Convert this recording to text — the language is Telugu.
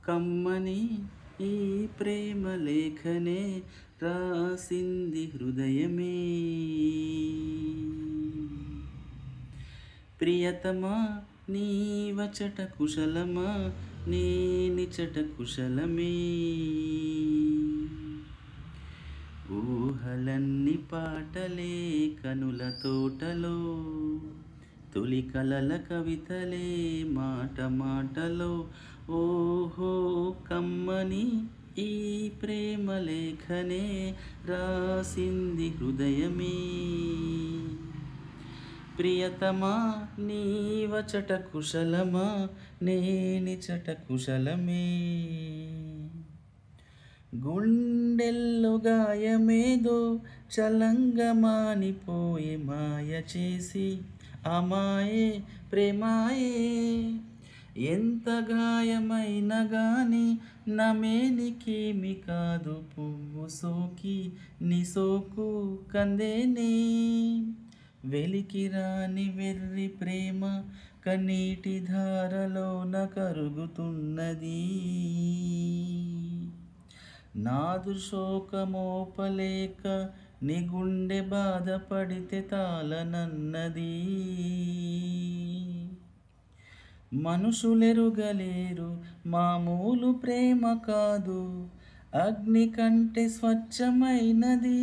కమ్మని ఈ ప్రేమ లేఖనే రాసింది హృదయమే. ప్రియతమా నీ వచట కుశలమా, నీ నిచట కుశలమే. ఊహలన్ని పాటలే కనుల తోటలో, తొలి కలల కవితలే మాట మాటలో. ఓహో కమ్మని ఈ ప్రేమ లేఖనే రాసింది హృదయమే. ప్రియతమా నీ వచట కుశలమా, నేనిచట కుశలమే. గుండెల్లో గాయమేదో చలంగా మానిపోయే మాయ చేసి, అమాయే ప్రేమాయే. ఎంత గాయమైనా గాని నమేనికేమి కాదు, పువ్వు సోకి నీ సోకు కందేనే. వెలికి రాని వెర్రి ప్రేమ కన్నీటి ధారలోన కరుగుతున్నది. నాదు శోకమోపలేక నీ గుండె బాధపడితే తాళనన్నది. మనుషులెరుగలేరు మామూలు ప్రేమ కాదు, అగ్ని కంటే స్వచ్ఛమైనది.